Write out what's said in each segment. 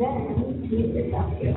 then tweet this out here.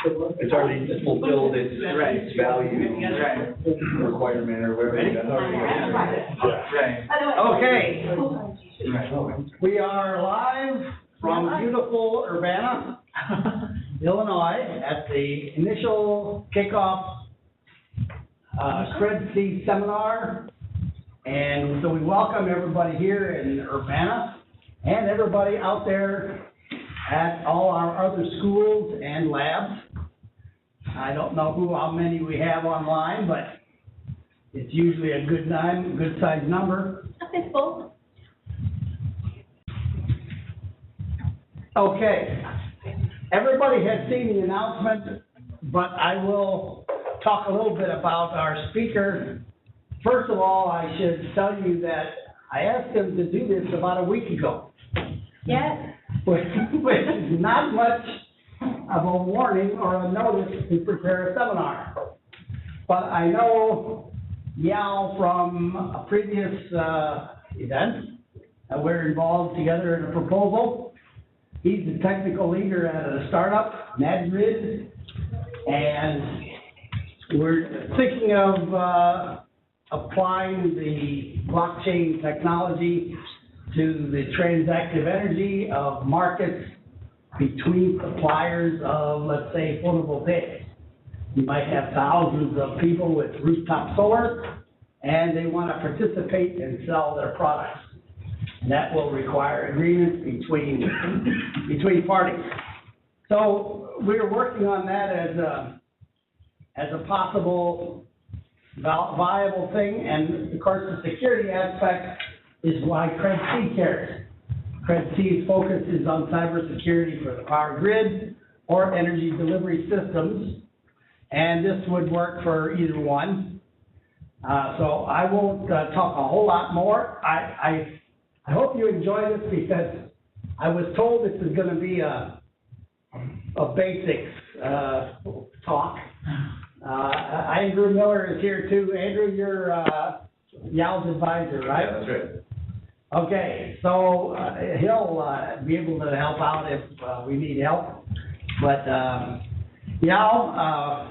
It's already fulfilled its value requirement or whatever. Ready? That's already Okay. We are live from beautiful Urbana, Illinois, at the initial kickoff Qi seminar. And so we welcome everybody here in Urbana and everybody out there at all our other schools and labs. I don't know how many we have online, but it's usually a good sized number. Okay, full. Okay, everybody has seen the announcement, but I will talk a little bit about our speaker. First of all, I should tell you that I asked him to do this about a week ago. Yes. Which is not much of a warning or a notice to prepare a seminar. But I know Yao from a previous event, and we're involved together in a proposal. He's the technical leader at a startup, NADGrid, and we're thinking of applying the blockchain technology to the transactive energy of markets between suppliers of, let's say, photovoltaics. You might have thousands of people with rooftop solar, and they want to participate and sell their products. And that will require agreements between parties. So we're working on that as a possible viable thing, and of course the security aspect is why Qi cares. Qi's focus is on cybersecurity for the power grid or energy delivery systems, and this would work for either one. So I won't talk a whole lot more. I hope you enjoy this because I was told this is going to be a basics talk. Andrew Miller is here too. Andrew, you're Yao's advisor, right? Yeah, that's right. Okay, so he'll be able to help out if we need help. But Yao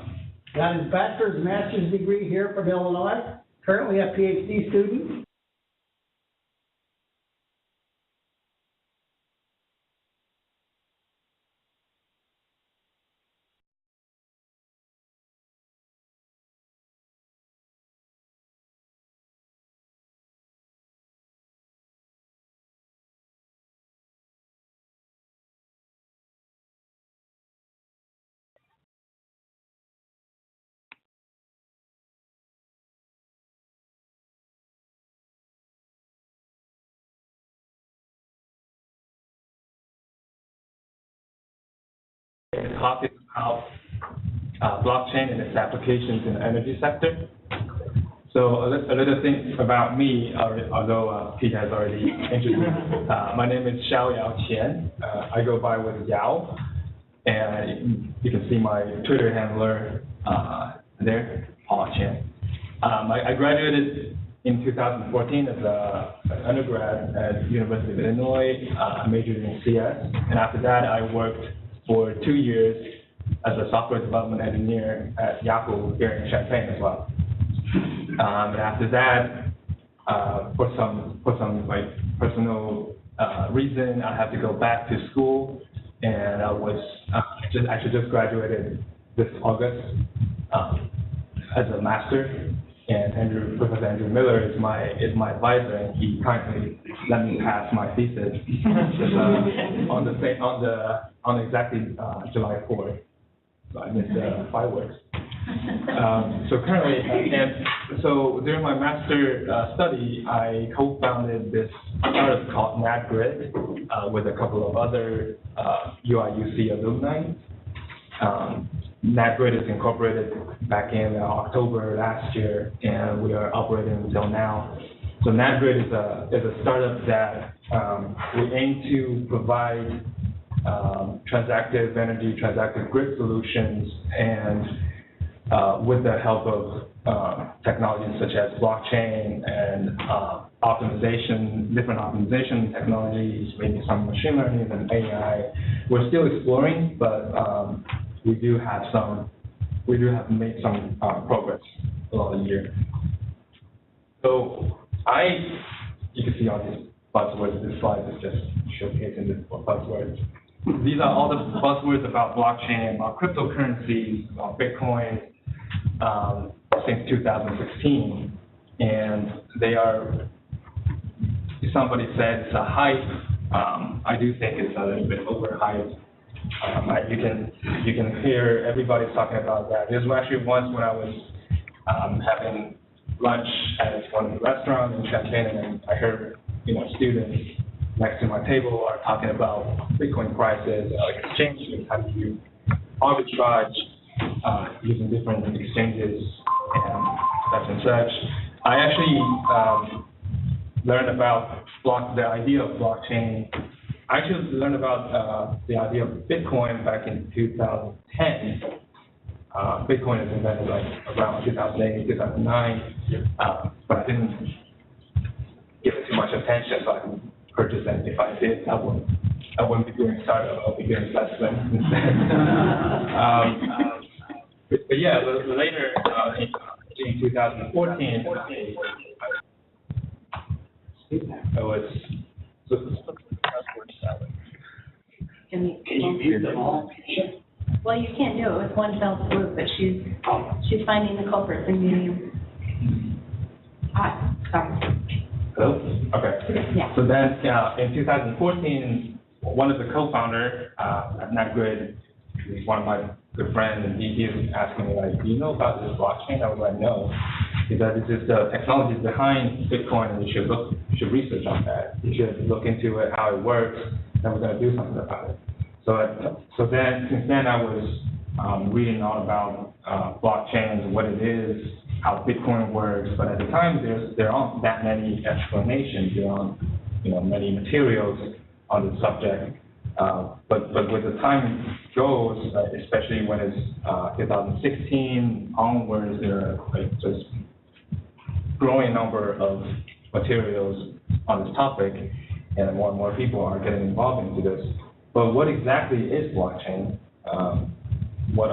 got his bachelor's and master's degree here from Illinois, currently a PhD student. The talk is about blockchain and its applications in the energy sector. So a little thing about me, although Pete has already introduced me. My name is Yao Qian. I go by with Yao, and you can see my Twitter handler there, Paul Qian. I graduated in 2014 as an undergrad at University of Illinois. I majored in CS, and after that I worked for 2 years as a software development engineer at Yahoo here in Champaign as well. And after that, for some like personal reason, I had to go back to school, and I was actually just graduated this August as a master. And Professor Andrew Miller is my advisor, and he kindly let me pass my thesis on exactly July 4th. So I missed the fireworks. So during my master study, I co-founded this startup called NADGrid with a couple of other UIUC alumni. NADGrid is incorporated back in October last year, and we are operating until now. So NADGrid is a startup that we aim to provide transactive energy, transactive grid solutions, and with the help of technologies such as blockchain and different optimization technologies, maybe some machine learning and AI. We're still exploring, but we do have made some progress along the year. So you can see all these buzzwords. This slide is just showcasing the buzzwords. These are all the buzzwords about blockchain, about cryptocurrencies, about Bitcoin since 2016, and they are. Somebody said it's a hype. I do think it's a little bit overhyped. You can hear everybody talking about that. There's actually once when I was having lunch at one of the restaurants in Champaign, and I heard students next to my table are talking about Bitcoin prices, exchanges, how do you arbitrage using different exchanges and such. I actually learned about the idea of blockchain. I actually learned about the idea of Bitcoin back in 2010. Bitcoin is invented around 2008, 2009, but I didn't give it too much attention, so I didn't purchase it. If I did, I wouldn't be doing startup. I'll be doing investment instead. But yeah, later in 2014, it was. Can you mute them all? Well, you can't do it with one fell swoop, but she's finding the culprits and muting them. Hi, sorry. Hello? Okay. Yeah. So then, in 2014, one of the co-founders at NetGrid, he's one of my good friends, and he was asking me, do you know about this blockchain? I was like, no. He said, this is the technology behind Bitcoin, and you should research on that. You should look into it, how it works, and we're going to do something about it. So then, since then, I was reading all about blockchains, what it is, how Bitcoin works. But at the time, there aren't that many explanations. There aren't many materials on the subject. But with the time goes, especially when it's 2016 onwards, there are just growing number of materials on this topic, and more people are getting involved into this. But what exactly is blockchain? What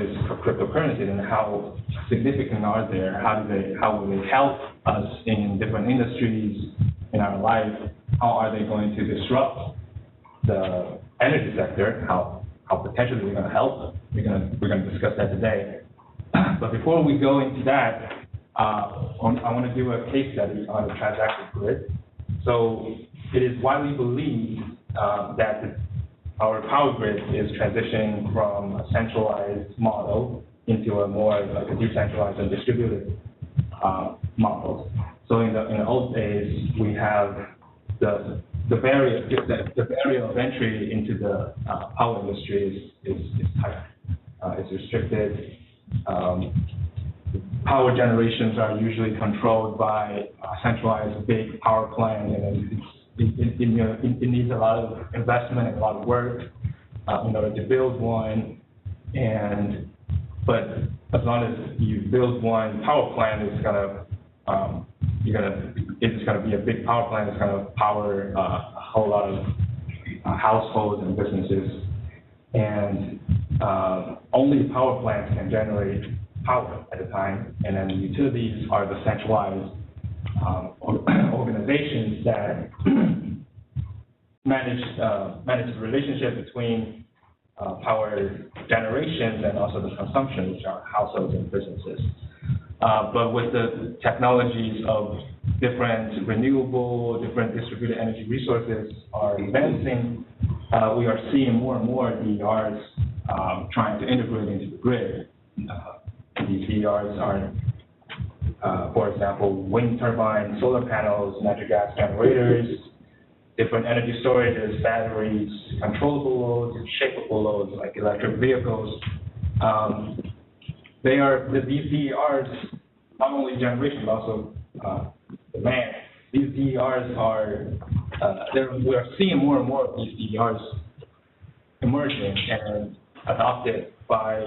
is cryptocurrency, and how significant are they? How will they help us in different industries in our life? How are they going to disrupt the energy sector? How potentially they're going to help? We're going to discuss that today. But before we go into that, I want to do a case study on the transactional grid. So it is widely believed that our power grid is transitioning from a centralized model into a more like a decentralized and distributed model. So in the old days, we have the barrier of entry into the power industry is tight. It's restricted. Power generations are usually controlled by a centralized big power plant, and it needs a lot of investment and a lot of work in order to build one. But as long as you build one power plant, it's gonna be a big power plant. It's gonna power a whole lot of households and businesses, and only power plants can generate power at a time, and then utilities are the centralized organizations that manage the relationship between power generations and also the consumption, which are households and businesses. But with the technologies of different renewable, different distributed energy resources are advancing, we are seeing more and more DERs trying to integrate into the grid. These DERs are, for example, wind turbines, solar panels, natural gas generators, different energy storages, batteries, controllable loads, and shapeable loads like electric vehicles. These DERs, not only generation, but also demand. These DERs we are seeing more and more of these DERs emerging and adopted by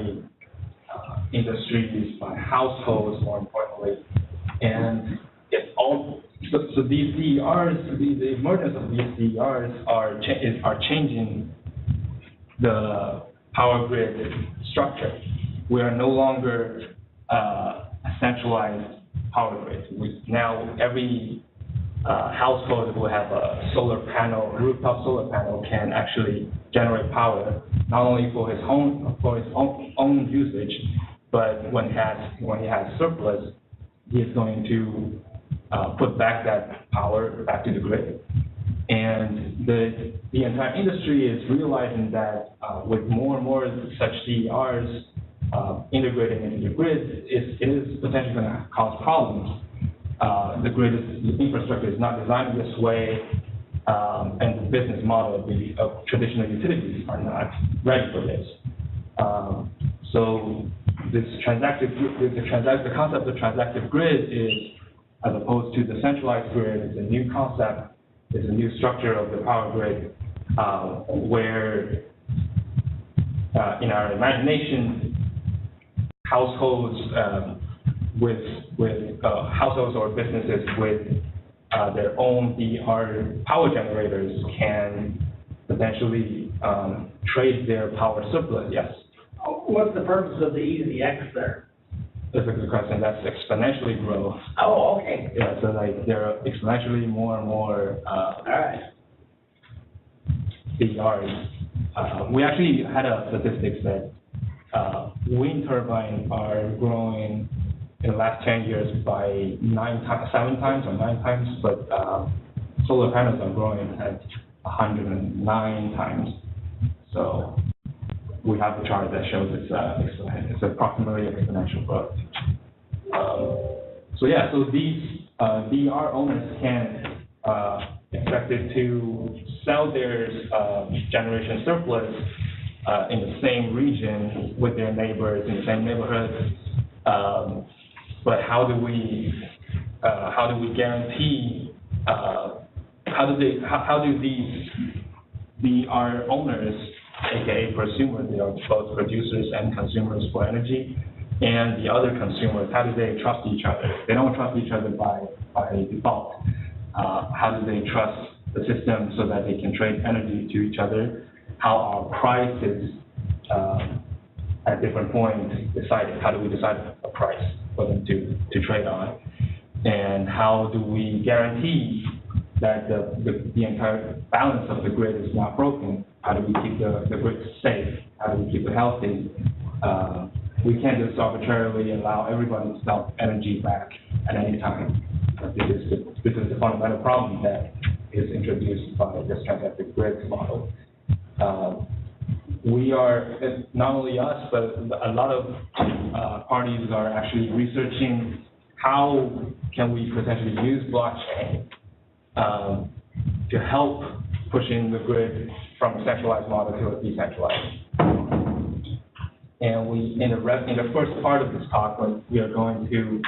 industries, by households, more importantly. And so these DERs, the emergence of these DERs are changing the power grid structure. We are no longer a centralized power grid. Now every household will have a solar panel, rooftop solar panel can actually generate power, not only for his own usage, but when he has surplus, he is going to put back that power back to the grid. And the entire industry is realizing that with more and more such DERs integrating into the grid, it is potentially going to cause problems. The infrastructure is not designed this way, and the business model of traditional utilities are not ready for this. So this the concept of transactive grid is, as opposed to the centralized grid, is a new concept, is a new structure of the power grid, where in our imagination, households households or businesses with their own DR power generators can potentially trade their power surplus. Yes. What's the purpose of the E to the X there? That's a good question. That's exponentially growth. Oh, okay. Yeah, so like there are exponentially more and more All right. DRs. We actually had a statistics that wind turbines are growing in the last 10 years by 7 times or 9 times, but solar panels are growing at 109 times. So we have a chart that shows it's approximately exponential growth. So yeah, so these DR owners can expected to sell their generation surplus in the same region with their neighbors in the same neighborhood. But how do we guarantee? How do these DR owners, aka prosumers, they are both producers and consumers for energy, and the other consumers, how do they trust each other? They don't trust each other by default. How do they trust the system so that they can trade energy to each other? How are prices at different points decided? How do we decide a price for them to trade on? And how do we guarantee that the entire balance of the grid is not broken? How do we keep the grid safe? How do we keep it healthy? We can't just arbitrarily allow everybody to sell energy back at any time. This is the fundamental problem that is introduced by this transactive grid model. We are, not only us, but a lot of parties are actually researching how can we potentially use blockchain to help pushing the grid from a centralized model to a decentralized. And in the first part of this talk, we are going to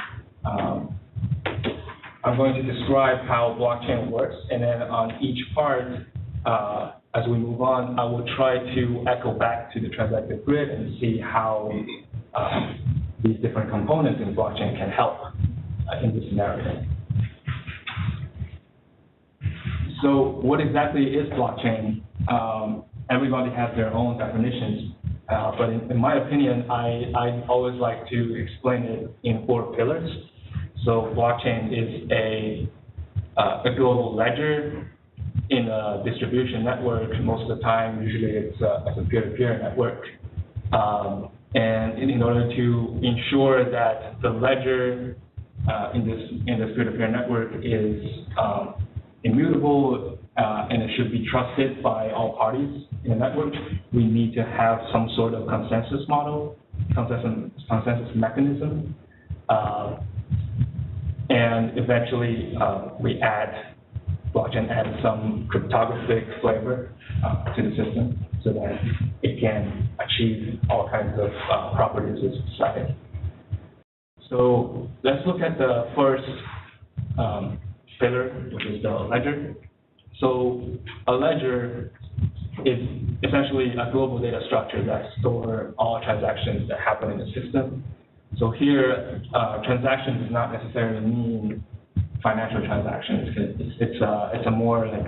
I'm going to describe how blockchain works, and then on each part, as we move on, I will try to echo back to the transactive grid and see how these different components in blockchain can help in this scenario. So what exactly is blockchain? Everybody has their own definitions, but in my opinion, I always like to explain it in 4 pillars. So blockchain is a global ledger in a distribution network. Most of the time, usually it's a peer-to-peer network. And in order to ensure that the ledger in this peer-to-peer network is immutable and it should be trusted by all parties in the network, we need to have some sort of consensus model, consensus mechanism. And eventually, blockchain adds some cryptographic flavor to the system so that it can achieve all kinds of properties as desired. So let's look at the first pillar, which is the ledger. So a ledger is essentially a global data structure that stores all transactions that happen in the system. So here, transaction does not necessarily mean financial transactions. It's a more like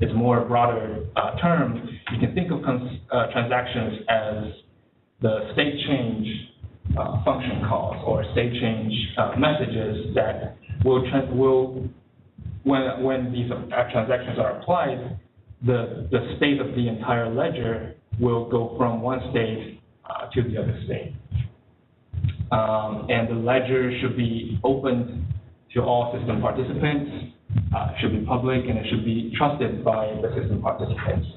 is more broader term, you can think of transactions as the state change function calls or state change messages that will when these transactions are applied, the state of the entire ledger will go from one state to the other state. And the ledger should be open to all system participants, should be public, and it should be trusted by the system participants.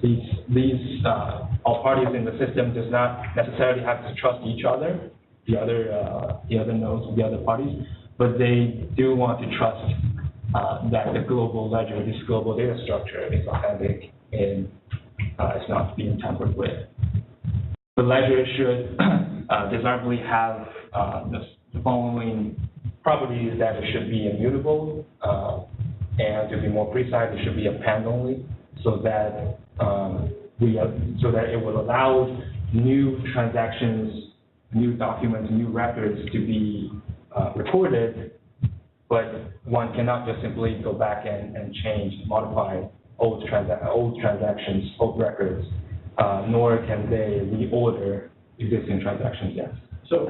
All parties in the system does not necessarily have to trust each other, the other nodes, the other parties, but they do want to trust that the global ledger, this global data structure is authentic and it's not being tampered with. The ledger should desirably have the following properties: that it should be immutable, and to be more precise, it should be append only, so that it will allow new transactions, new documents, new records to be recorded, but one cannot just simply go back and change, modify old transactions, old records, nor can they reorder existing transactions yet. So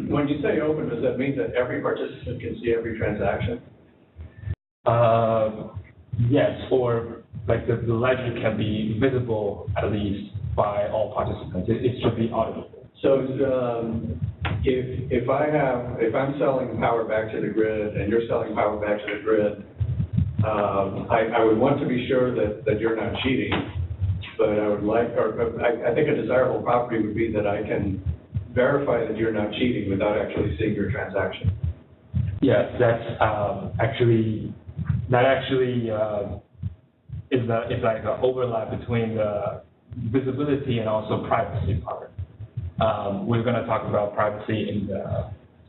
when you say open, does that mean that every participant can see every transaction? Yes, or like the ledger can be visible at least by all participants. It should be auditable. So if I'm selling power back to the grid and you're selling power back to the grid, I would want to be sure that you're not cheating, but I think a desirable property would be that I can verify that you're not cheating without actually seeing your transaction. Yes, that's actually is like an overlap between the visibility and also privacy part. We're going to talk about privacy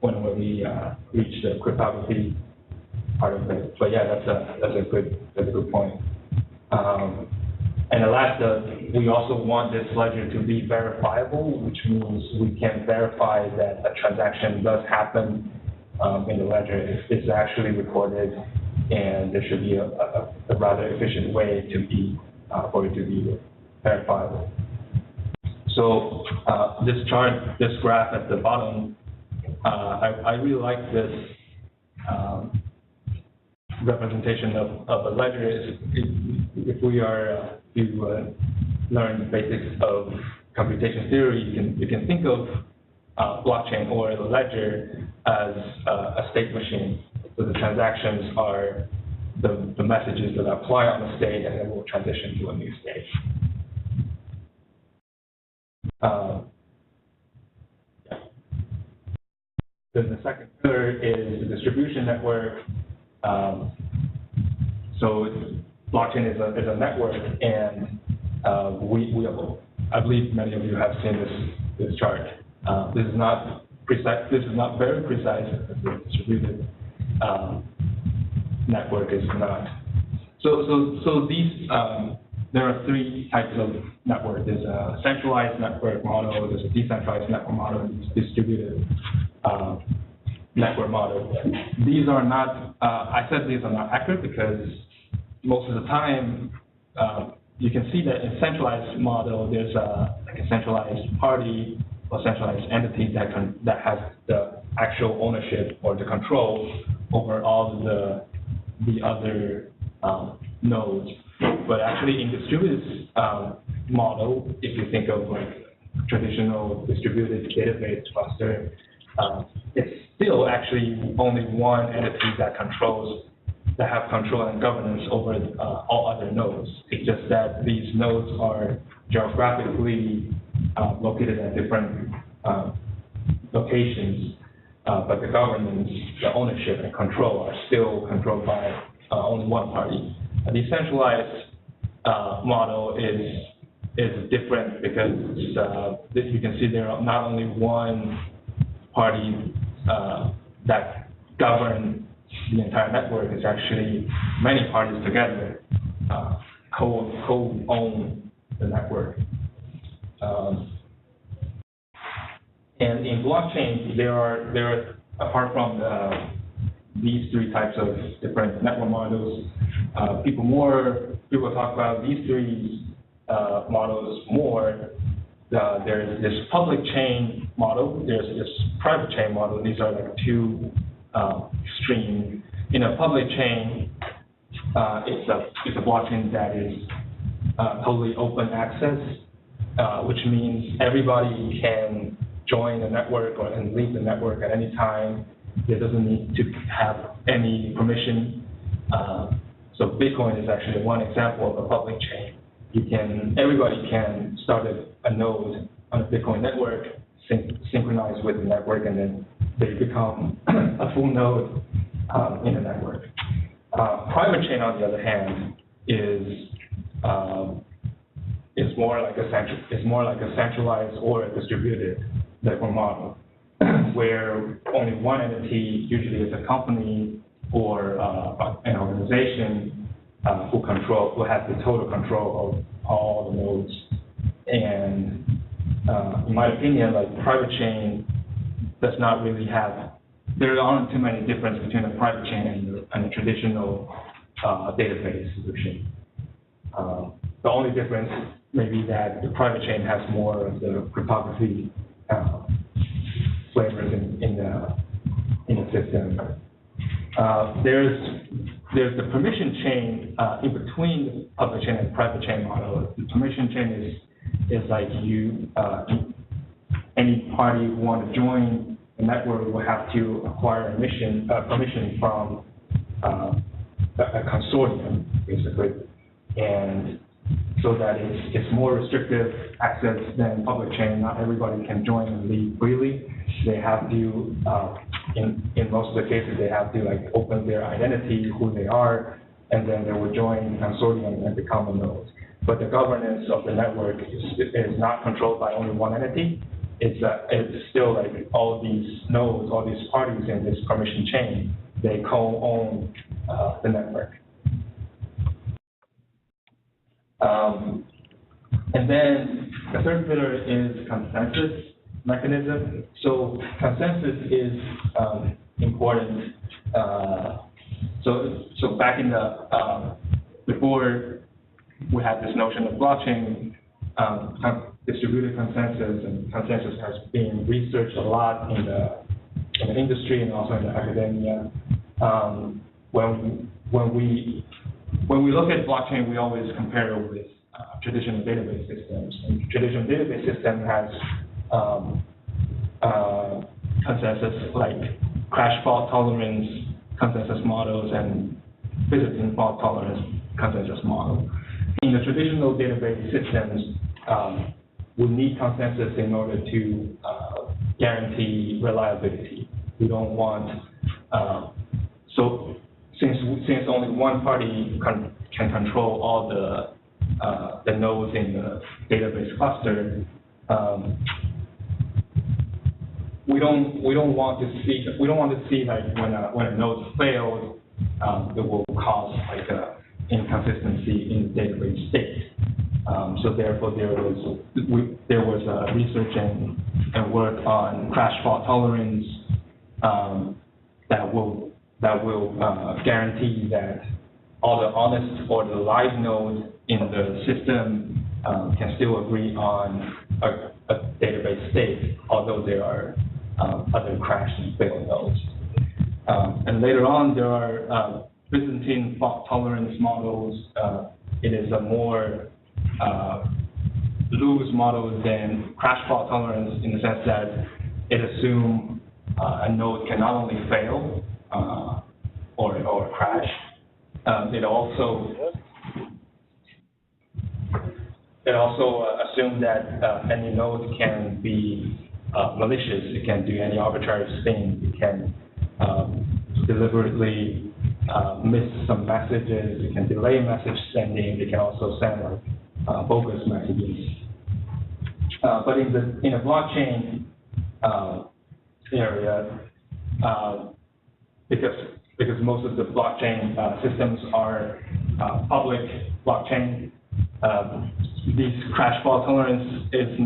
when we reach the cryptography part of it. But yeah, that's a good point. And the last, we also want this ledger to be verifiable, which means we can verify that a transaction does happen in the ledger. It's actually recorded, and there should be a rather efficient way for it to be verifiable. So this chart, this graph at the bottom, I really like this representation of a ledger. If we are to learn the basics of computation theory, you can think of blockchain or the ledger as a state machine. So the transactions are the messages that apply on the state, and then will transition to a new state. Then the second pillar is the distribution network. So blockchain is a network, and I believe many of you have seen this chart. This is not precise. This is not very precise. The distributed network is not. So these there are three types of network. There's a centralized network model. There's a decentralized network model, and there's distributed network model. These are not. I said these are not accurate because most of the time, you can see that in centralized model, there's a centralized party or centralized entity that has the actual ownership or the control over all the other nodes. But actually, in distributed model, if you think of like traditional distributed database cluster, it's still actually only one entity that have control and governance over all other nodes. It's just that these nodes are geographically located at different locations, but the governance, the ownership, and control are still controlled by only one party. A decentralized model is different because you can see there are not only one party that govern the entire network. It's actually many parties together co-own the network. And in blockchain, there are apart from these three types of different network models. People talk about these three models more. There's this public chain model, there's this private chain model. These are like two extremes. In a public chain, it's a blockchain that is totally open access, which means everybody can join the network and leave the network at any time. There doesn't need to have any permission. So Bitcoin is actually one example of a public chain. Everybody can start a node on the Bitcoin network, synchronize with the network, and then they become a full node in the network. Private chain, on the other hand, is more like a centralized or a distributed network model, where only one entity, usually it's a company or an organization, who has the total control of all the nodes. And in my opinion, like private chain does not really have. There aren't too many differences between a private chain and a traditional database solution. The only difference may be that the private chain has more of the cryptography flavors in the system. There's the permission chain in between the public chain and private chain model. The permission chain is like any party who want to join the network will have to acquire permission from a consortium, basically, and so that it's more restrictive access than public chain. Not everybody can join and leave freely. They have to, in most of the cases, they have to like open their identity, who they are, and then they will join the consortium and become a node. But the governance of the network is not controlled by only one entity. It's still like all these nodes, all these parties in this permission chain, they co-own the network. And then the third pillar is consensus mechanism. So consensus is important. So back in the before we had this notion of blockchain, distributed consensus, and consensus has been researched a lot in the industry and also in the academia. When we look at blockchain, we always compare it with traditional database systems. And traditional database system has consensus like crash fault tolerance consensus models and visiting fault tolerance consensus model. In the traditional database systems, we need consensus in order to guarantee reliability. We don't want, so since only one party can control all the nodes in the database cluster, we don't want to see like when a node fails, it will cause like a inconsistency in the database state. So therefore, there was research and work on crash fault tolerance that will guarantee that all the honest or the live nodes in the system can still agree on a database state, although there are other crash and fail nodes. And later on, there are Byzantine fault tolerance models. It is a more loose model than crash fault tolerance in the sense that it assumes a node can not only fail or crash, it also assumes that any node can be malicious. It can do any arbitrary thing. It can deliberately miss some messages. It can delay message sending. It can also send like bogus messages. But in a blockchain area, because most of the blockchain systems are public blockchain, these crash fault tolerance is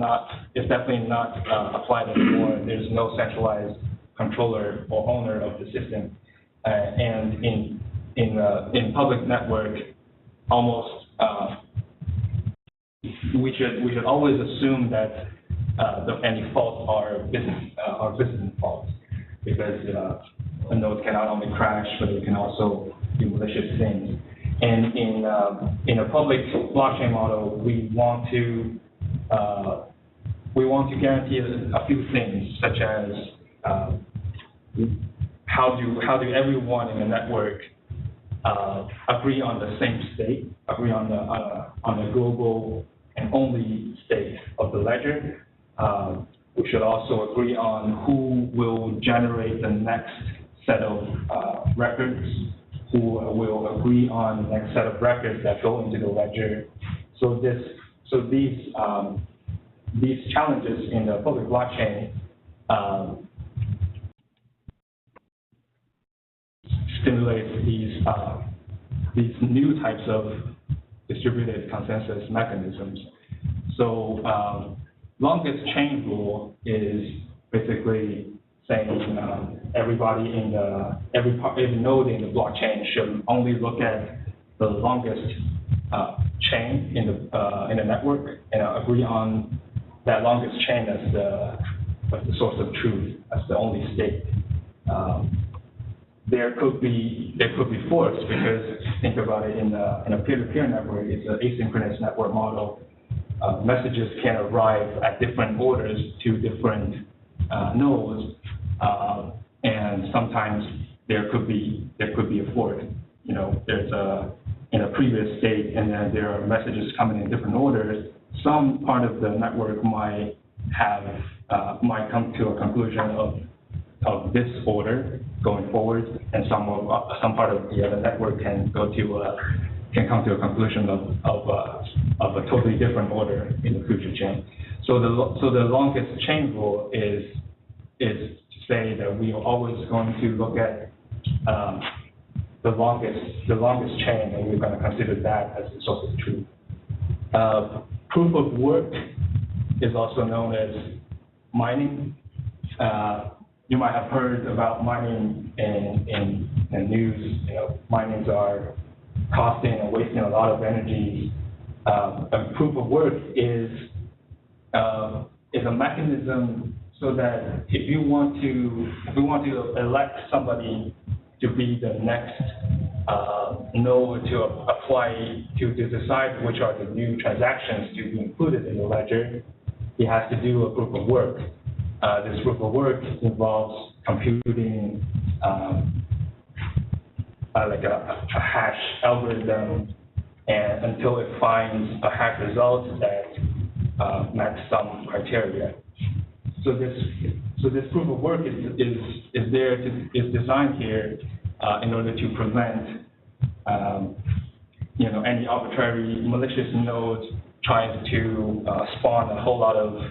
definitely not applied anymore. There's no centralized controller or owner of the system. and in public network, almost we should always assume that any faults are business faults, because a node can not only crash, but it can also do malicious things. And in a public blockchain model, we want to guarantee a few things, such as how do everyone in the network agree on the same state, agree on the global and only state of the ledger. We should also agree on who will generate the next set of records, who will agree on the next set of records that go into the ledger. So these challenges in the public blockchain stimulate these new types of distributed consensus mechanisms. So longest chain rule is basically saying everybody every node in the blockchain should only look at the longest chain in the network and agree on that longest chain as the source of truth, as the only state. There could be forks, because think about it, in a peer-to-peer network, it's an asynchronous network model. Messages can arrive at different orders to different nodes, and sometimes there could be a fork. You know, there's in a previous state, and then there are messages coming in different orders. Some part of the network might come to a conclusion of this order going forward, and some part of the other network can come to a conclusion of a totally different order in the future chain. So the longest chain rule is to say that we are always going to look at the longest chain, and we're going to consider that as the source of truth. Proof of work is also known as mining. You might have heard about mining in the news. You know, minings are costing and wasting a lot of energy. Proof of work is a mechanism so that if we want to elect somebody to be the next node to apply to decide which are the new transactions to be included in the ledger, he has to do a proof of work. This proof of work involves computing like a hash algorithm, and until it finds a hash result that match some criteria. So this proof of work is designed here in order to prevent any arbitrary malicious nodes trying to spawn a whole lot of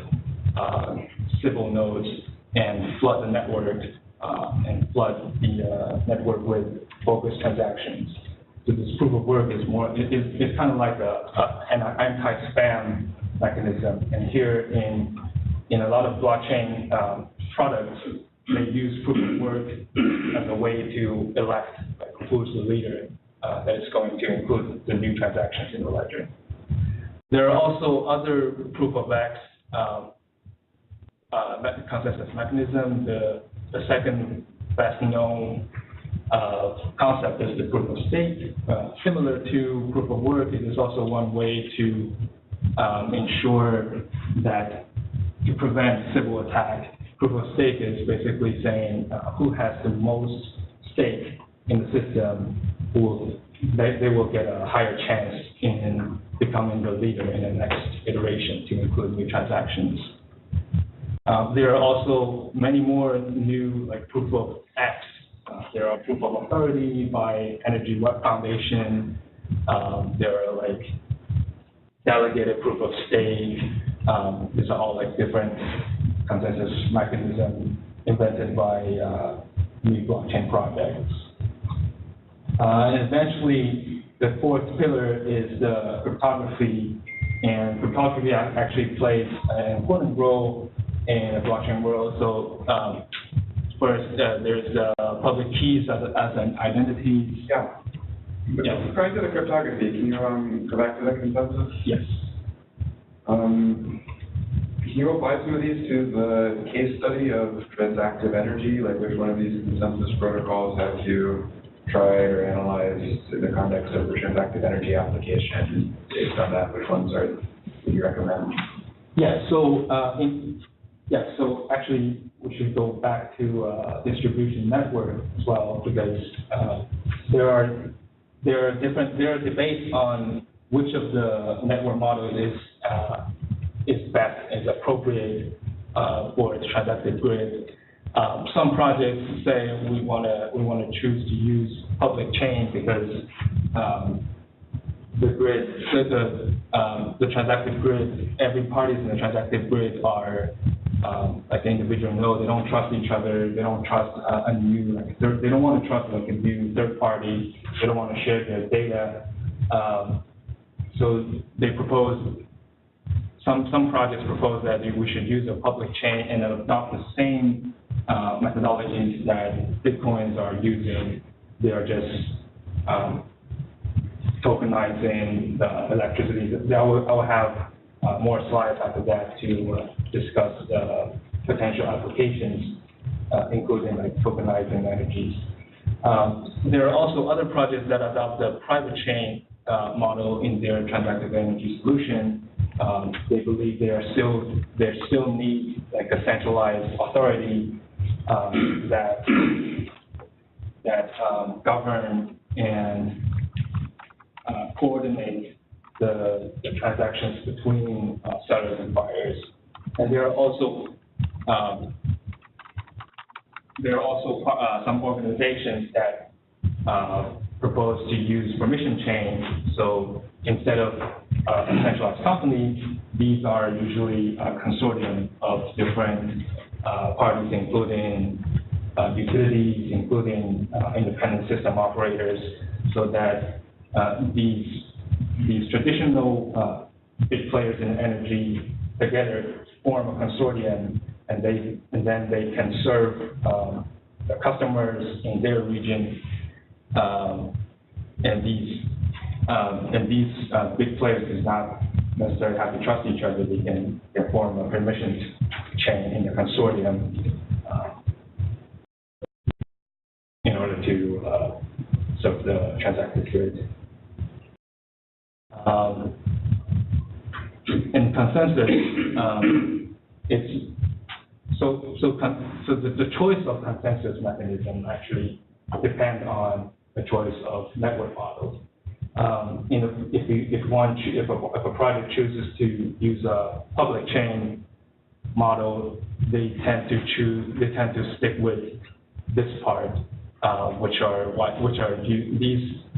civil nodes and flood the network and flood the network with bogus transactions. So this proof of work is it's kind of like an anti-spam mechanism. And here in a lot of blockchain products, they use proof of work as a way to elect who's the leader that is going to include the new transactions in the ledger. There are also other proof of X consensus mechanism. The second best known concept is the proof of stake. Similar to proof of work, it is also one way to ensure that to prevent civil attack. Proof of stake is basically saying who has the most stake in the system, they will get a higher chance in becoming the leader in the next iteration to include new transactions. There are also many more new proof of X. There are proof of authority by Energy Web Foundation. There are delegated proof of stake. These are all different consensus mechanisms invented by new blockchain projects. And eventually, the fourth pillar is the cryptography. And cryptography actually plays an important role in the blockchain world. So first, there's the public keys as an identity. Yeah. But Yeah. referring to the cryptography, can you go back to the consensus? Yes. Can you apply some of these to the case study of transactive energy? Like which one of these consensus protocols have you tried or analyzed in the context of the transactive energy application? Based on that, which ones would you recommend? Yeah, so, so actually, we should go back to distribution network as well, because there are debates on which of the network models is best, is appropriate for its transactive grid. Some projects say we want to choose to use public chain because the grid, the transactive grid, every parties in the transactive grid are like the individual node. They don't trust each other. They don't trust they don't want to trust like a new third party. They don't want to share their data. So they propose. Some projects propose that we should use a public chain and adopt the same methodologies that Bitcoins are using. They are just tokenizing the electricity. I will have more slides after that to discuss the potential applications, including like tokenizing energies. There are also other projects that adopt the private chain model in their transactive energy solution. They believe there still needs like a centralized authority that govern and coordinate the transactions between sellers and buyers. And there are also some organizations that propose to use permission chain. So instead of a centralized company, these are usually a consortium of different parties, including utilities, including independent system operators, so that these traditional big players in energy together form a consortium, and then they can serve the customers in their region, and these big players do not necessarily have to trust each other. They can form a permission chain in the consortium in order to serve the transactive grid. In consensus, the choice of consensus mechanism actually depends on the choice of network models. If a project chooses to use a public chain model, they tend to stick with this part,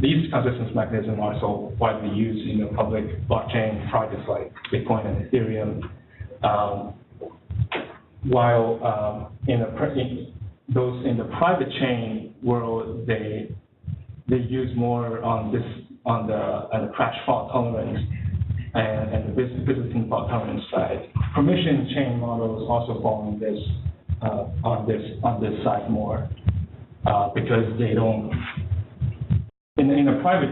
these consensus mechanisms are so widely used in the public blockchain projects like Bitcoin and Ethereum. While those in the private chain world, they use more on the crash fault tolerance and the visiting fault tolerance side. Permission chain models also fall on this side more, because they don't. In a private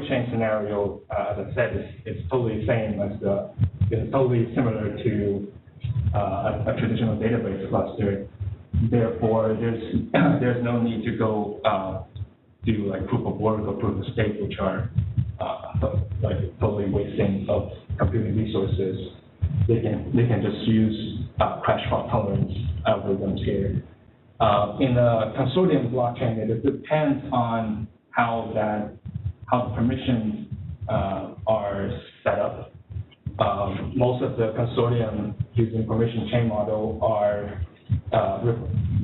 chain scenario, as I said, it's totally it's totally similar to a traditional database cluster. Therefore, there's no need to go do like proof of work or proof of stake, which are like totally wasting of computing resources. They can just use crash fault tolerance algorithms here. In a consortium blockchain, it depends on how the permissions are set up. Most of the consortium using permission chain model are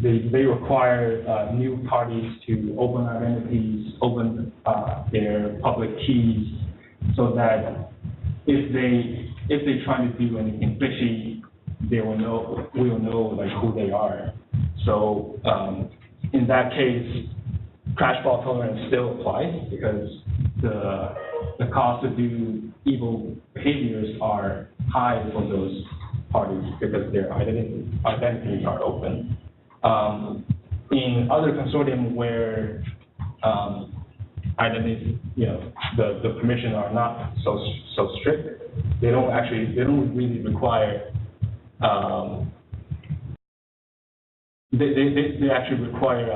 they require new parties to open identities, open their public keys, so that if they try to do anything fishy, we will know like who they are. So in that case, crash fault tolerance still applies, because the cost to do evil behaviors are high for those parties because their identities are open. in other consortium where identity, the permissions are not so strict, they don't really require. They actually require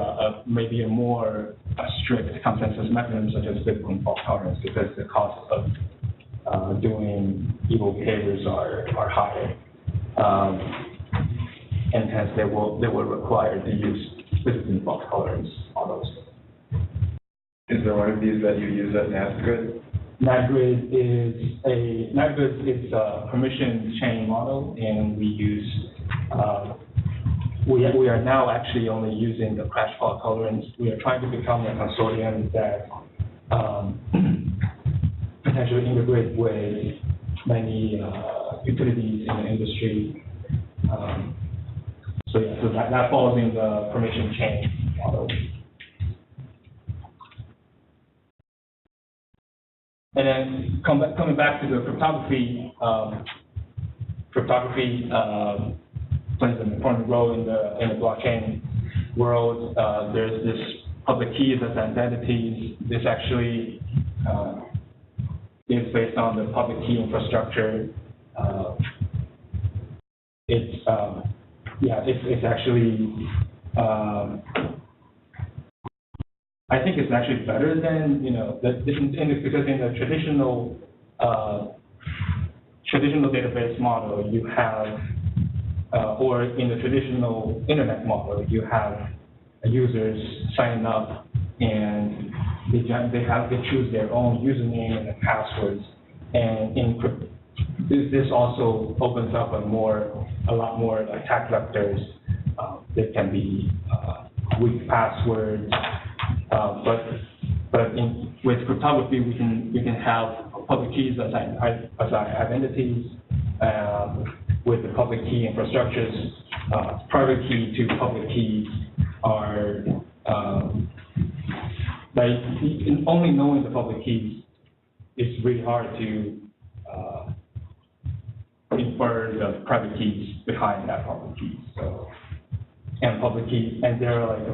maybe a more strict consensus mechanism such as Bitcoin fault tolerance, because the cost of doing evil behaviors are higher, and hence they will require the use Bitcoin fault tolerance models. Is there one of these that you use at NASGrid? NASGrid is a permission chain model, and we use. We are now actually only using the crash fault tolerance. We are trying to become a consortium that potentially integrate with many utilities in the industry. So that falls in the permission chain model. And then coming back to the cryptography, plays an important role in the blockchain world. There's this public keys as identities. This actually is based on the public key infrastructure. It's actually I think it's actually better than because in the traditional database model you have. Or in the traditional internet model, you have users signing up and they choose their own username and passwords. And this also opens up a lot more attack vectors. There can be weak passwords, but with cryptography we can have public keys as identities. With the public key infrastructures, private key to public keys are only knowing the public keys is really hard to infer the private keys behind that public key. So, and public keys, and there are like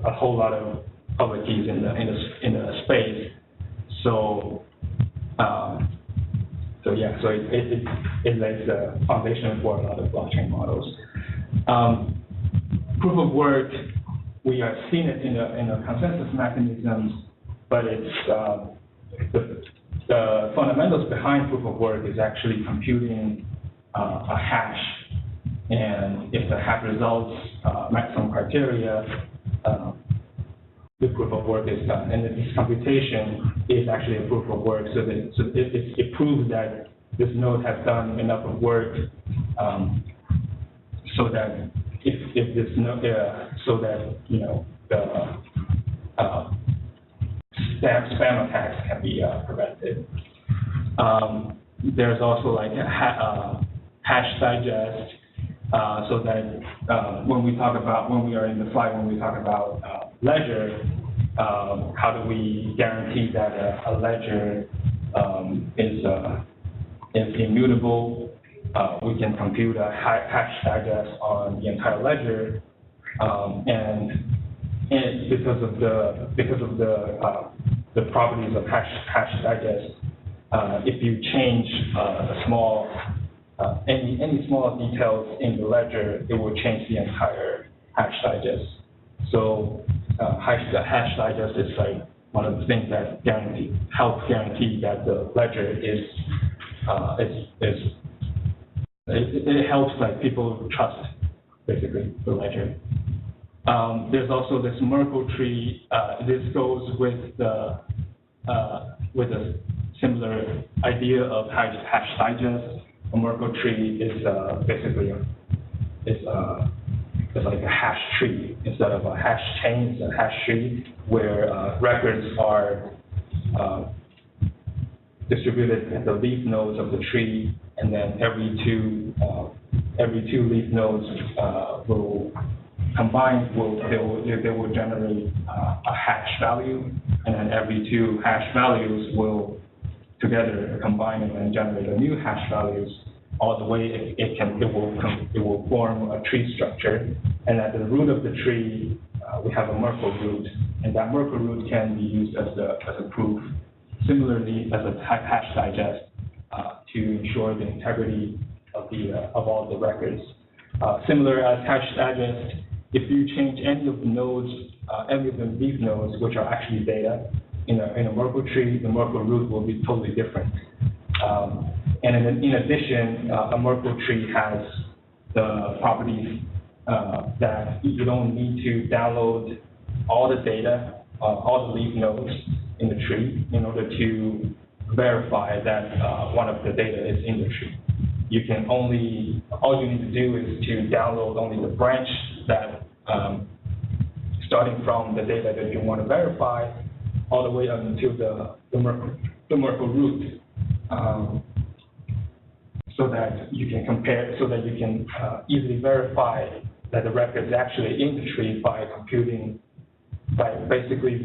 a whole lot of public keys in the space. So. It lays the foundation for a lot of blockchain models. Proof of work, we have seen it in the consensus mechanisms, but it's the fundamentals behind proof of work is actually computing a hash, and if the hash results match some criteria, the proof of work is done, and this computation is actually a proof of work. So it proves that this node has done enough of work, so that if this node, so that the spam attacks can be prevented. There's also like a hash digest, so that when we are in the slide when we talk about ledger, how do we guarantee that a ledger is immutable? We can compute a hash digest on the entire ledger, and because of the properties of hash digest, if you change any small details in the ledger, it will change the entire hash digest. So hash digest is like one of the things that helps guarantee that the ledger it helps like people trust basically the ledger. There's also this Merkle tree. This goes with the similar idea of hash digest. A Merkle tree is basically it's like a hash tree instead of a hash chain. It's a hash tree where records are distributed at the leaf nodes of the tree, and then every two leaf nodes will combine. They will generate a hash value, and then every two hash values will together combine and then generate a new hash values. All the way it will form a tree structure, and at the root of the tree we have a Merkle root, and that Merkle root can be used as a proof. Similarly, as a hash digest to ensure the integrity of all the records. Similar as hash digest, if you change any of the nodes, any of the leaf nodes, which are actually data, in a Merkle tree, the Merkle root will be totally different. And in addition, a Merkle tree has the properties that you don't need to download all the data, all the leaf nodes in the tree in order to verify that one of the data is in the tree. You can all you need to do is to download only the branch that, starting from the data that you want to verify, all the way up until the Merkle root, so that you can compare, so that you can easily verify that the record is actually in the tree by basically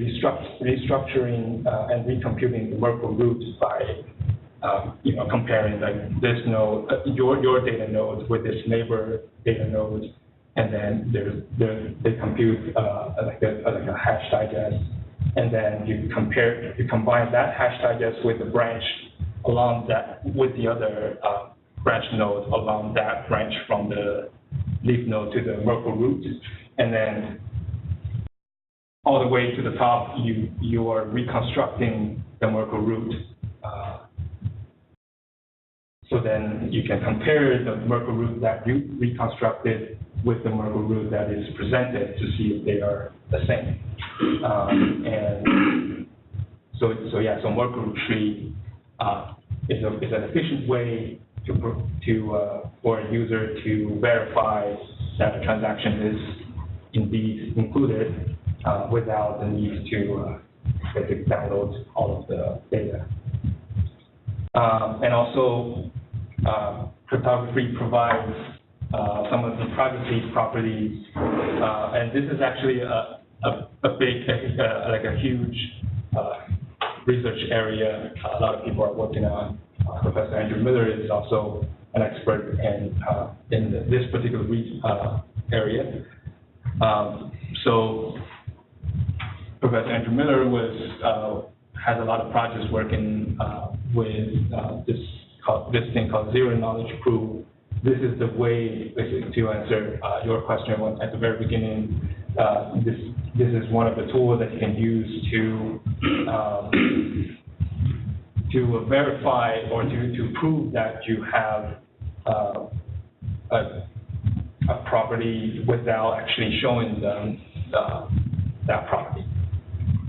restructuring and recomputing the Merkle root by comparing like this node, your data node with this neighbor data node, and then they compute like a hash digest, and then you combine that hash digest with the branch along that, with the other branch node along that branch from the leaf node to the Merkle root, and then all the way to the top, you are reconstructing the Merkle root. So then you can compare the Merkle root that you reconstructed with the Merkle root that is presented to see if they are the same. And so Merkle tree is an efficient way for a user to verify that a transaction is indeed included without the need to basically download all of the data. And also, cryptography provides some of the privacy properties, and this is actually a big, like a huge research area a lot of people are working on. Professor Andrew Miller is also an expert in this particular area. So Professor Andrew Miller has a lot of projects working with this thing called zero knowledge proof. This is the way, basically, to answer your question at the very beginning. This is one of the tools that you can use to verify or to prove that you have a property without actually showing them that property.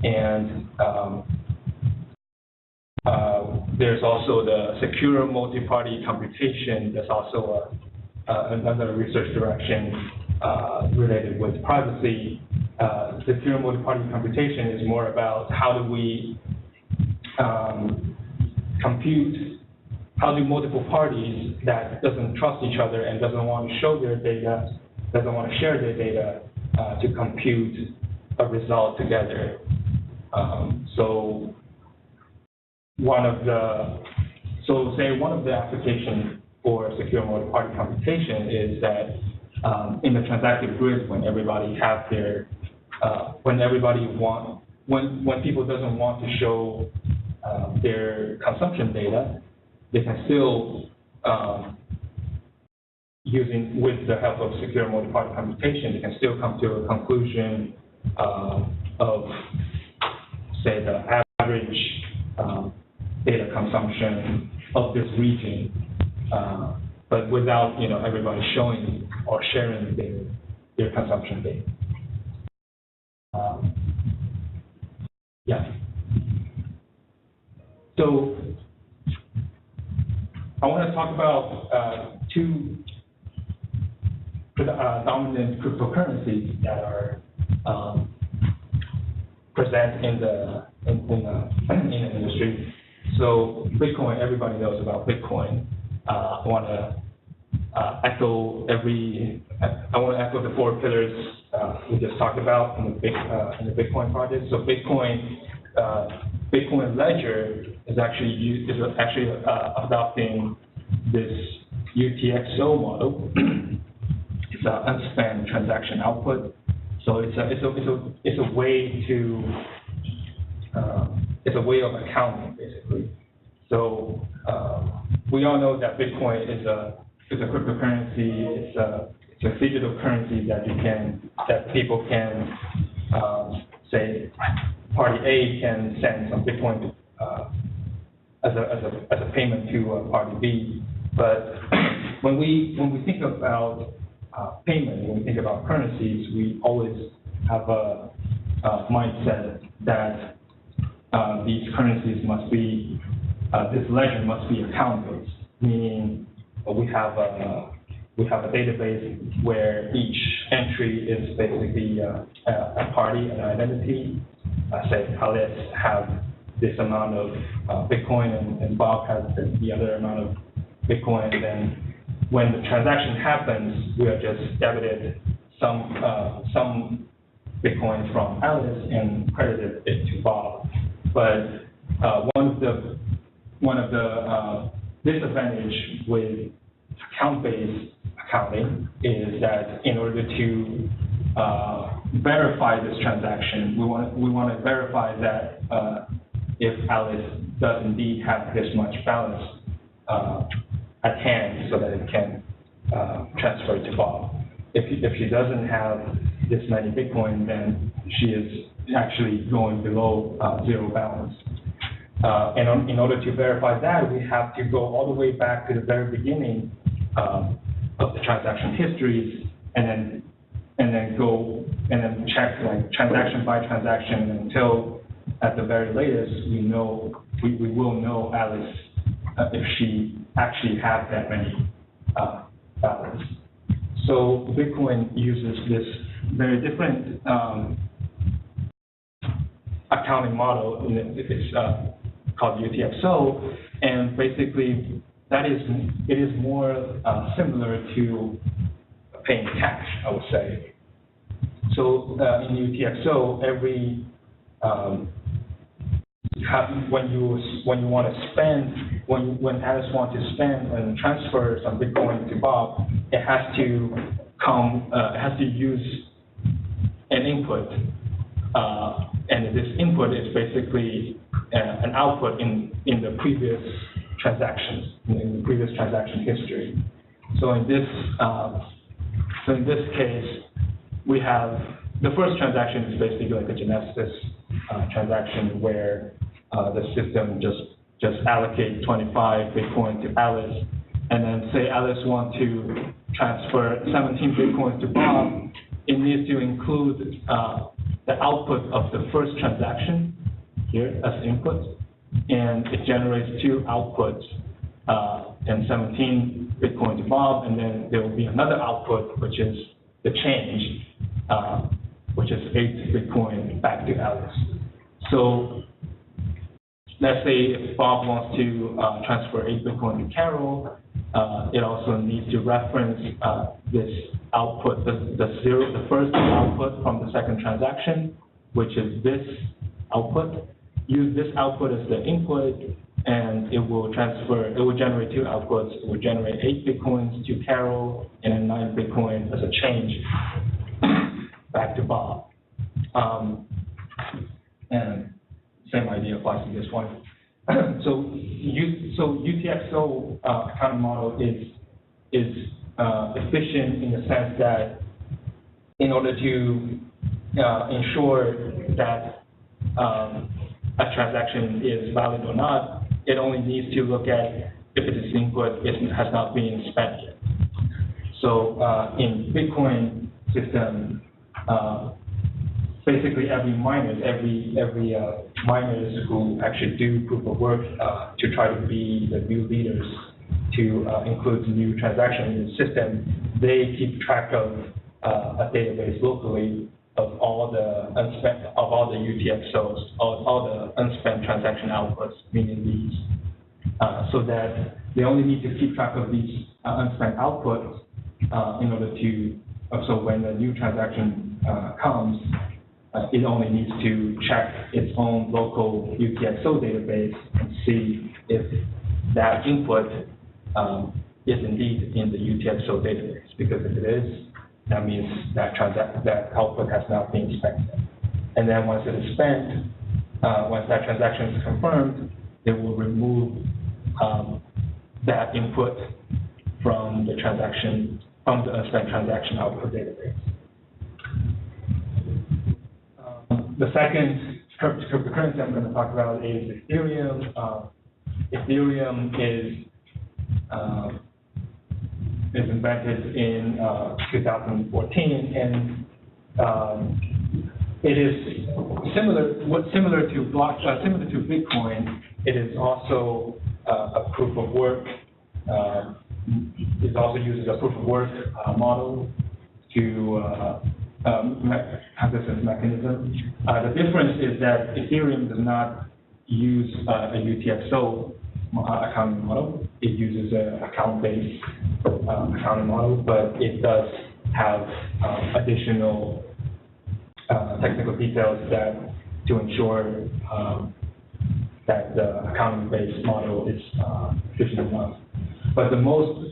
And there's also the secure multi-party computation. That's also another research direction related with privacy. Secure multi-party computation is more about how do we compute, how do multiple parties that doesn't trust each other and doesn't want to show their data, doesn't want to share their data, to compute a result together. So one of the applications for secure multi-party computation is that in the transactive grid, when everybody have their, when people doesn't want to show their consumption data, they can still, with the help of secure multi-party computation, they can still come to a conclusion of, say, the average data consumption of this region, but without everybody showing or sharing their consumption data. So I want to talk about two dominant cryptocurrencies that are present in the industry. So Bitcoin, everybody knows about Bitcoin. I want to echo the four pillars we just talked about in the Bitcoin project. So Bitcoin Ledger is actually adopting this UTXO model. It's an unspent transaction output. So it's a way to it's a way of accounting basically. So we all know that Bitcoin is a cryptocurrency. It's a digital currency that people can say party A can send some Bitcoin as a payment to party B. But when we think about payment, when we think about currencies, we always have a mindset that these currencies must be, this ledger must be account-based, meaning we have a database where each entry is basically a party, an identity. Say Alice have this amount of Bitcoin and Bob has the other amount of Bitcoin, and then when the transaction happens, we are just debited some Bitcoin from Alice and credited it to Bob. But one of the disadvantage with account-based accounting is that in order to verify this transaction, we want to verify that if Alice does indeed have this much balance at hand so that it can transfer to Bob. If she doesn't have this many Bitcoin, then she is actually going below zero balance. And in order to verify that, we have to go all the way back to the very beginning of the transaction histories, and then check like transaction by transaction until at the very latest we will know Alice if she actually has that many balance. So Bitcoin uses this very different accounting model. It's called UTXO, and basically it is more similar to paying cash, I would say. So in UTXO, every when Alice wants to spend and transfer some Bitcoin to Bob, it has to use an input, and this input is basically an output in the previous transactions, in the previous transaction history. So in this case, we have the first transaction is basically like a genesis transaction where the system just allocate 25 Bitcoin to Alice, and then say Alice wants to transfer 17 Bitcoin to Bob. It needs to include the output of the first transaction here as input, and it generates two outputs, and 17 Bitcoin to Bob, and then there will be another output, which is the change, which is 8 Bitcoin back to Alice. So let's say if Bob wants to transfer 8 Bitcoin to Carol, it also needs to reference this output, the first output from the second transaction, which is this output. Use this output as the input, and it will generate two outputs. It will generate 8 Bitcoins to Carol, and then 9 Bitcoin as a change back to Bob. And same idea applies to this one. So UTXO accounting model is efficient in the sense that in order to ensure that a transaction is valid or not, it only needs to look at if it is input, it has not been spent yet. So in Bitcoin system, basically every miners who actually do proof of work to try to be the new leaders to include new transactions in the system, they keep track of a database locally of all the UTXOs, all the unspent transaction outputs, meaning these, so that they only need to keep track of these unspent outputs in order to, so when the new transaction comes, it only needs to check its own local UTXO database and see if that input is indeed in the UTXO database. Because if it is, that means that that output has now been spent. And then once it is spent, once that transaction is confirmed, they will remove that input from the transaction, from the unspent transaction output database. The second cryptocurrency I'm going to talk about is Ethereum. Ethereum is invented in 2014, and it is similar to Bitcoin. It is also a proof of work. It also uses a proof of work model to consensus mechanism. The difference is that Ethereum does not use a UTXO accounting model. It uses an account-based accounting model, but it does have additional technical details to ensure that the accounting-based model is efficient enough. But the most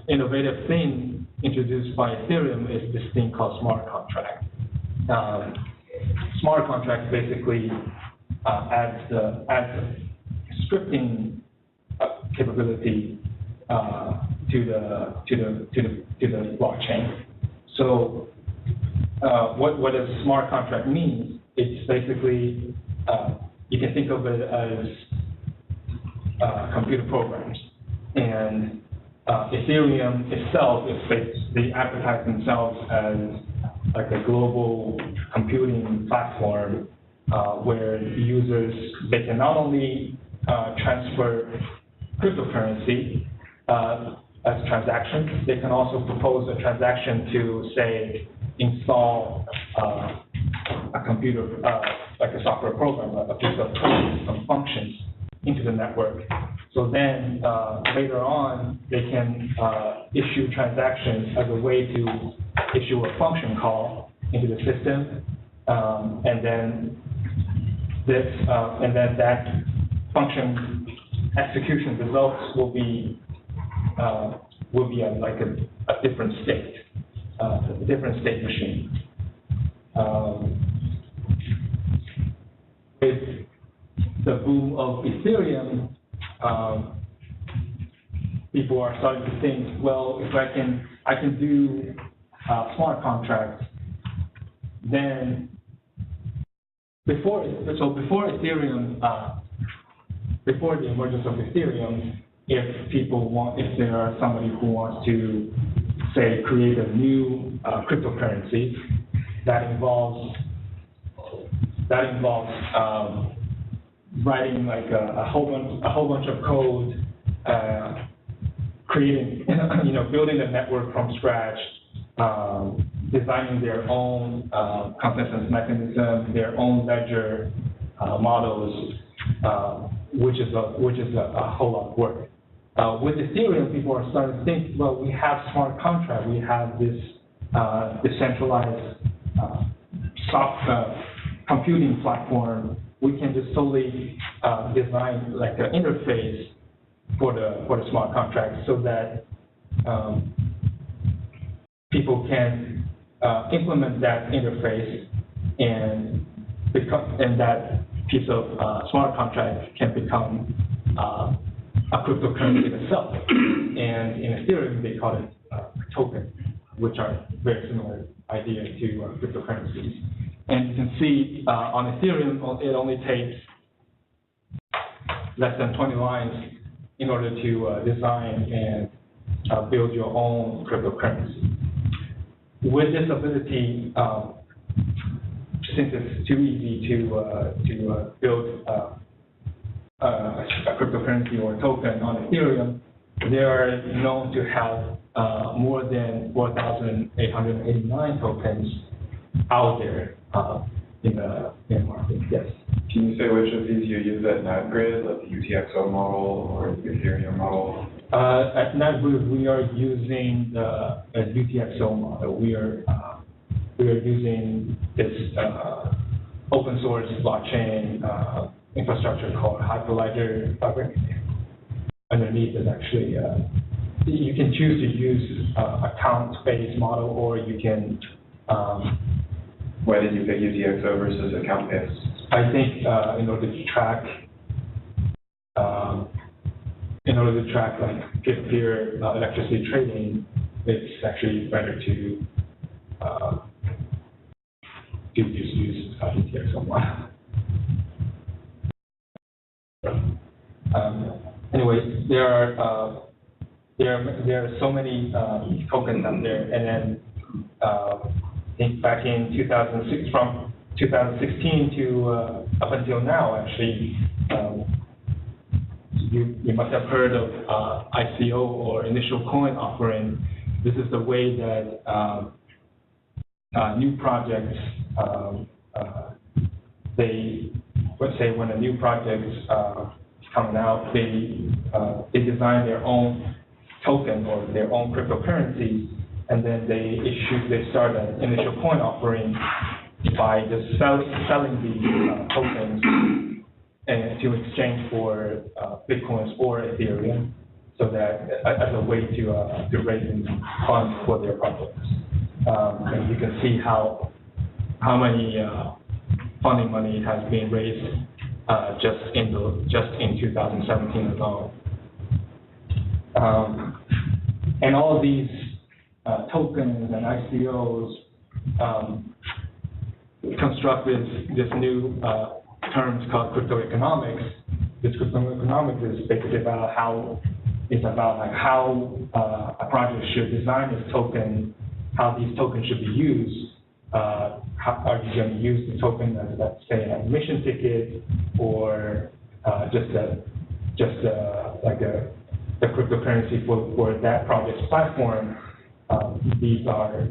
innovative thing introduced by Ethereum is this thing called smart contract. Smart contract basically adds a scripting capability to the blockchain. So what a smart contract means? It's basically you can think of it as computer programs. And Ethereum itself they advertise themselves as like a global computing platform where users, they can not only transfer cryptocurrency as transactions, they can also propose a transaction to, say, install a computer, like a software program, a piece of code, some functions into the network. So then later on, they can issue transactions as a way to issue a function call into the system, and then that function execution results will be like a different state, machine. With the boom of Ethereum, people are starting to think, well, if I can do smart contracts, then before Ethereum, before the emergence of Ethereum, if there are somebody who wants to, say, create a new cryptocurrency that involves writing like a whole bunch of code, creating, building a network from scratch, designing their own consensus mechanism, their own ledger models, which is a whole lot of work. With Ethereum, people are starting to think, well, we have smart contract, we have this decentralized computing platform. We can just solely design like an interface for the smart contract so that people can implement that interface and that piece of smart contract can become a cryptocurrency itself. And in Ethereum, they call it a token, which are very similar idea to cryptocurrencies. And you can see on Ethereum, it only takes less than 20 lines in order to design and build your own cryptocurrency. With this ability, since it's too easy to build a cryptocurrency or a token on Ethereum, they are known to have more than 4,889 tokens out there in the market. Yes. Can you say which of these you use at NatGrid, like the UTXO model or the Ethereum model? At NatGrid, we are using the UTXO model. We are using this open source blockchain infrastructure called Hyperledger Fabric. Underneath is actually you can choose to use account-based model, or you can. Why did you pick UTXO versus account-based? I think in order to track like peer-to-peer electricity trading, it's actually better to use UTXO one. Anyway, there are so many tokens out there, and then I think back in 2006, from 2016 to up until now, actually, you must have heard of ICO, or initial coin offering. This is the way that new projects, let's say when a new project is coming out, they design their own token or their own cryptocurrency, and then they start an initial coin offering by just selling these tokens and to exchange for Bitcoins or Ethereum, so that as a way to raise funds for their projects. And you can see how many funding money has been raised just in 2017 alone. And all of these tokens and ICOs constructed this new terms called crypto economics. This crypto economics is basically about how a project should design its token, how these tokens should be used. How are you going to use the token as, let's say, an admission ticket, or just like the cryptocurrency for that project's platform? These are,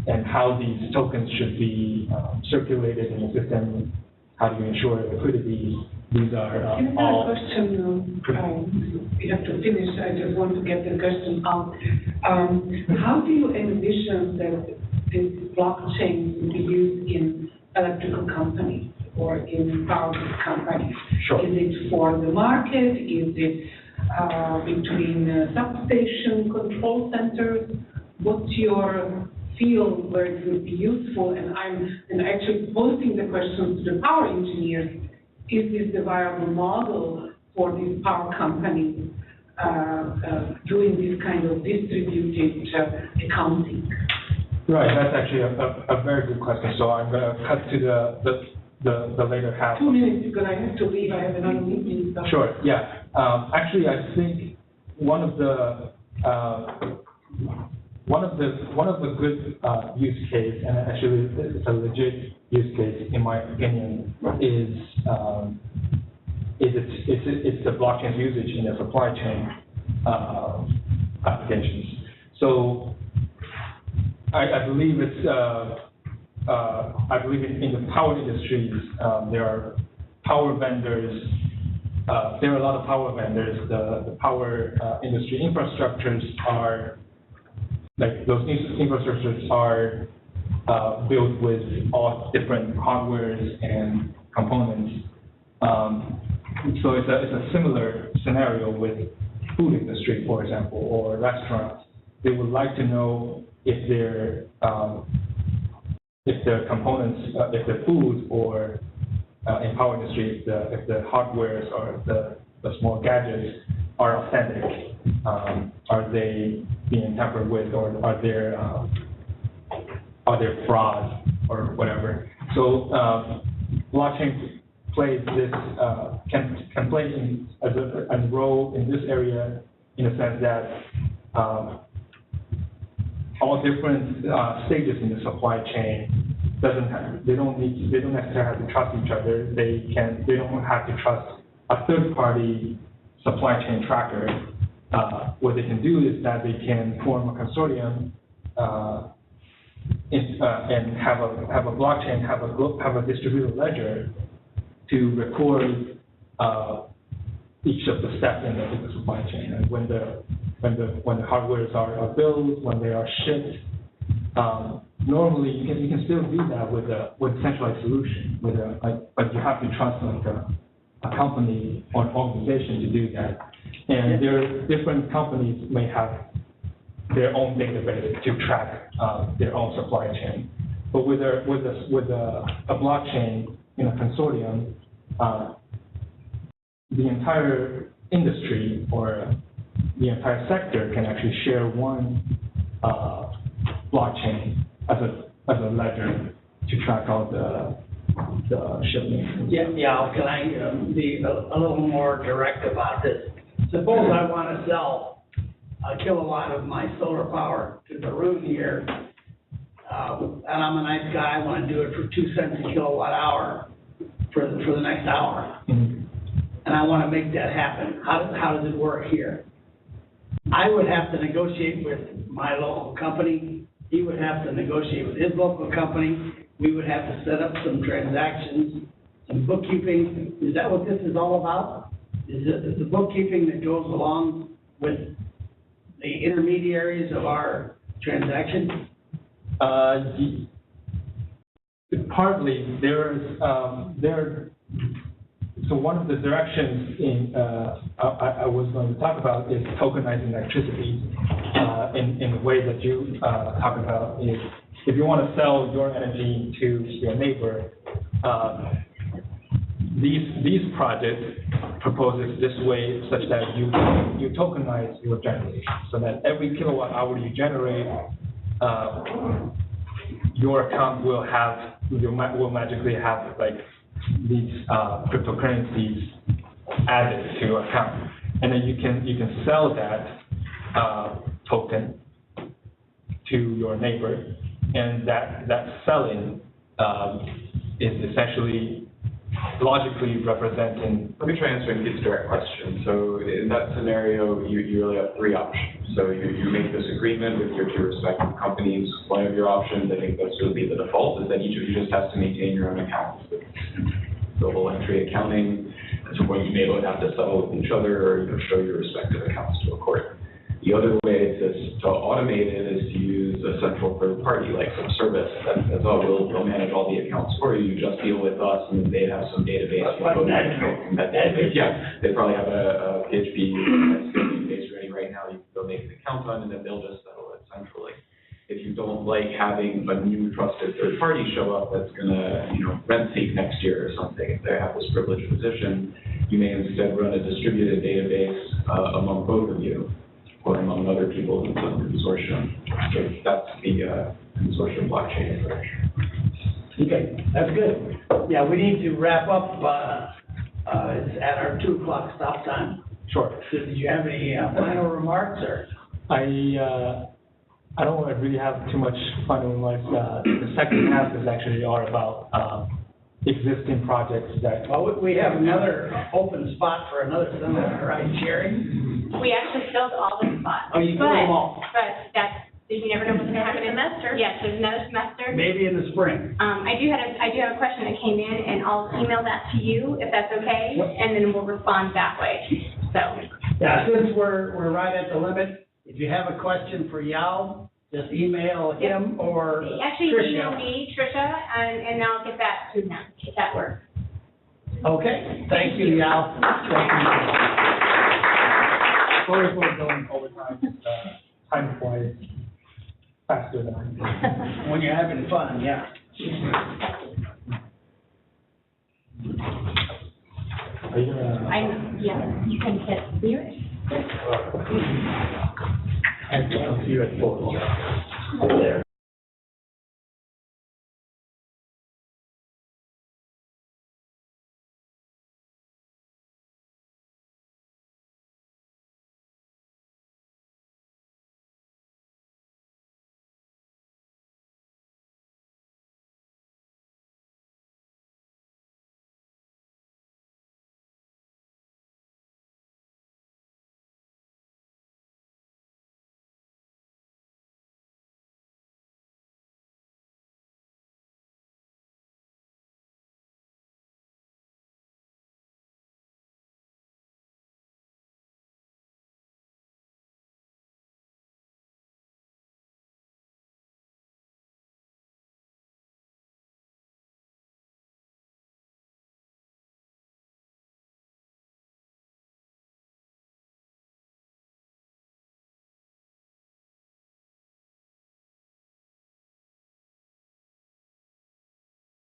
and how these tokens should be circulated in the system. How do you ensure liquidity? These are all. Question. You have to finish. I just want to get the question out. How do you envision that this blockchain will be used in electrical companies or in power companies? Sure. Is it for the market? Is it between substation control centers? What's your field where it would be useful? And I'm actually posing the question to the power engineers. Is this the viable model for these power companies doing this kind of distributed accounting? Right, that's actually a very good question. So I'm going to cut to the later half. 2 minutes, because I have to leave. I have another meeting. So. Sure. Yeah. Actually, I think one of the good use case, and actually it's a legit use case in my opinion, is it's the blockchain's usage in the supply chain applications. So I believe it's I believe in the power industries there are power vendors. There are a lot of power vendors. The power industry infrastructures are, like, those infrastructures are built with all different hardwares and components. So it's a similar scenario with food industry, for example, or restaurants. They would like to know if their components, if the food, or in power industry, if the hardwares or the small gadgets are authentic. Are they being tampered with, or are there fraud or whatever? So blockchain plays this can play as a role in this area, in the sense that all different stages in the supply chain they don't necessarily have to trust each other. They don't have to trust a third-party supply chain tracker. What they can do is that they can form a consortium and have a blockchain, have a distributed ledger to record each of the steps in the supply chain. And when the hardwares are built, when they are shipped, normally you can still do that with a centralized solution. But you have to trust like a company or an organization to do that. And different companies may have their own database to track their own supply chain. But with a blockchain in a consortium, the entire industry or the entire sector can actually share one blockchain as a ledger to track all the shipments. Yeah, can I be a little more direct about this? Suppose I want to sell a kilowatt of my solar power to Varun here, and I'm a nice guy, I want to do it for 2 cents a kilowatt hour for the next hour. Mm-hmm. And I want to make that happen. How does it work here? I would have to negotiate with my local company. He would have to negotiate with his local company. We would have to set up some transactions, some bookkeeping. Is that what this is all about? Is it the bookkeeping that goes along with the intermediaries of our transactions? Partly, so one of the directions I was going to talk about is tokenizing electricity in the way that you talk about is if you want to sell your energy to your neighbor, these projects proposes this way such that you tokenize your generation so that every kilowatt hour you generate, your account will magically have like these cryptocurrencies added to your account, and then you can sell that token to your neighbor, and that selling is essentially logically representing. Let me try answering Pete's direct question. So in that scenario, you really have 3 options. So you make this agreement with your 2 respective companies. One of your options, I think that's going to be the default, is that each of you just has to maintain your own accounts with global entry accounting. At some point, you may both have to settle with each other or show your respective accounts to a court. The other way to automate it is to use a central third party, like some service that's all, we'll manage all the accounts for you. You just deal with us, and they have some database. Yeah, they probably have a PHP database ready right now. You can go make an account on, and then they'll just settle it centrally. If you don't like having a new trusted third party show up that's going to, rent seek next year or something, if they have this privileged position, you may instead run a distributed database among both of you, or among other people in some consortium. So that's the consortium blockchain approach. Okay, that's good. Yeah, we need to wrap up. It's at our 2 o'clock stop time. Sure. So did you have any final remarks, or? I don't really have too much final remarks. The second half is actually all about existing projects that. Well, we have another open spot for another seminar, right, Sherry? We actually filled all the spots. Oh, you filled them all? But you never know what's going to happen in semester. Yes, there's another semester. Maybe in the spring. I do have a question that came in, and I'll email that to you if that's okay, and then we'll respond that way. So. Yeah, since we're right at the limit, if you have a question for Yao, just email him or actually, Tricia. email me, Tricia, and I'll get that to him if that works. Okay, thank you, Yao. Thank you. Sorry for going overtime. Time flies faster than I do. When you're having fun, yeah. Are you gonna? Yeah, you can hit zero. I'll see you at 4. There.